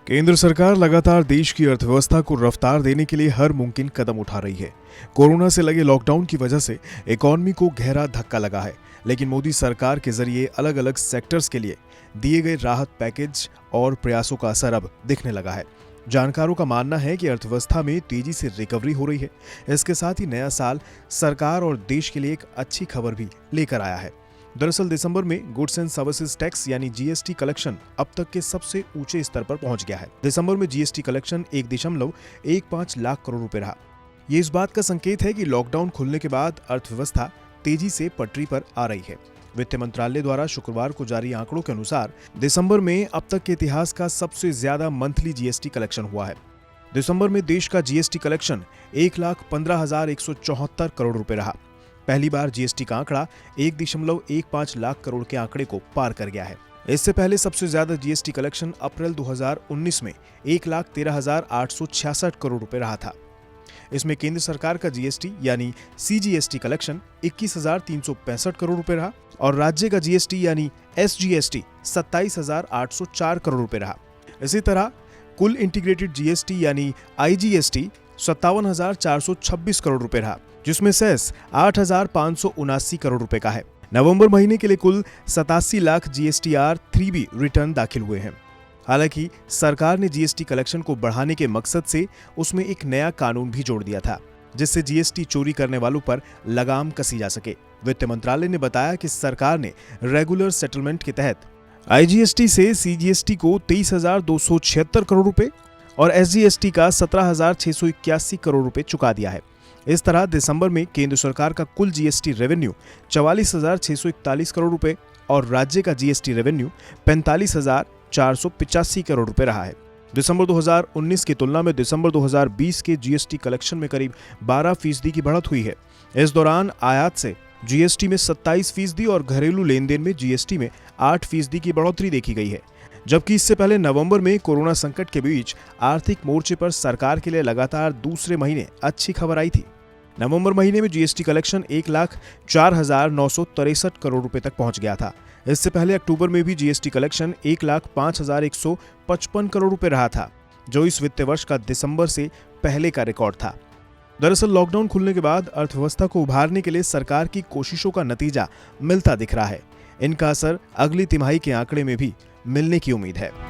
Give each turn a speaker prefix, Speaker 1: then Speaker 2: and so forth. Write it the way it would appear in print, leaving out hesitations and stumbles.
Speaker 1: केंद्र सरकार लगातार देश की अर्थव्यवस्था को रफ्तार देने के लिए हर मुमकिन कदम उठा रही है। कोरोना से लगे लॉकडाउन की वजह से इकॉनमी को गहरा धक्का लगा है, लेकिन मोदी सरकार के जरिए अलग अलग सेक्टर्स के लिए दिए गए राहत पैकेज और प्रयासों का असर अब दिखने लगा है। जानकारों का मानना है कि अर्थव्यवस्था में तेजी से रिकवरी हो रही है। इसके साथ ही नया साल सरकार और देश के लिए एक अच्छी खबर भी लेकर आया है। दरअसल दिसंबर में गुड्स एंड सर्विसेज टैक्स यानी जीएसटी कलेक्शन अब तक के सबसे ऊंचे स्तर पर पहुंच गया है। दिसंबर में जीएसटी कलेक्शन 1.15 लाख करोड़ रुपए रहा। ये इस बात का संकेत है कि लॉकडाउन खुलने के बाद अर्थव्यवस्था तेजी से पटरी पर आ रही है। वित्त मंत्रालय द्वारा शुक्रवार को जारी आंकड़ों के अनुसार दिसंबर में अब तक के इतिहास का सबसे ज्यादा मंथली जीएसटी कलेक्शन हुआ है। दिसंबर में देश का जीएसटी कलेक्शन 1,15,174 करोड़ रुपए रहा। पहली बार जीएसटी का आंकड़ा 1.15 लाख करोड़ के आंकड़े को पार कर गया है। इससे पहले सबसे ज्यादा जीएसटी कलेक्शन अप्रैल 2019 में 1,13,866 करोड़ रुपए रहा था। इसमें केंद्र सरकार का जीएसटी यानी सीजीएसटी कलेक्शन 21,365 करोड़ रुपए रहा और राज्य का जीएसटी यानी एसजीएसटी 27,804 करोड़ रुपए रहा। इसी तरह कुल इंटीग्रेटेड जीएसटी यानी आईजीएसटी 57,426 करोड़ रुपए रहा, जिसमें सेस 8,579 करोड़ रुपए का है। नवंबर महीने के लिए कुल 87 लाख जीएसटीआर 3B रिटर्न दाखिल हुए हैं। हालांकि सरकार ने जीएसटी कलेक्शन को बढ़ाने के मकसद से उसमें एक नया कानून भी जोड़ दिया था, जिससे जीएसटी चोरी करने वालों पर लगाम कसी जा सके। वित्त मंत्रालय ने बताया कि सरकार ने रेगुलर सेटलमेंट के तहत आईजीएसटी से सीजीएसटी को 23,276 करोड़ रुपए और एसजीएसटी का 17,681 करोड़ रुपए चुका दिया है। इस तरह दिसंबर में केंद्र सरकार का कुल जीएसटी रेवेन्यू 44,641 करोड़ रुपए और राज्य का जीएसटी रेवेन्यू 45,485 करोड़ रुपए रहा है। दिसंबर 2019 की तुलना में दिसंबर 2020 के जीएसटी कलेक्शन में करीब 12% की बढ़त हुई है। इस दौरान आयात से जीएसटी में 27% और घरेलू लेन देन में जीएसटी में 8% की बढ़ोतरी देखी गई है। जबकि इससे पहले नवंबर में कोरोना संकट के बीच आर्थिक मोर्चे पर सरकार के लिए लगातार दूसरे महीने अच्छी खबर आई थी। नवंबर महीने में जीएसटी कलेक्शन 1,04,963 करोड़ रुपए तक पहुंच गया था। इससे पहले अक्टूबर में भी जीएसटी कलेक्शन 1,05,155 करोड़ रुपए रहा था, जो इस वित्त वर्ष का दिसंबर से पहले का रिकॉर्ड था। दरअसल लॉकडाउन खुलने के बाद अर्थव्यवस्था को उभारने के लिए सरकार की कोशिशों का नतीजा मिलता दिख रहा है। इनका असर अगली तिमाही के आंकड़े में भी मिलने की उम्मीद है।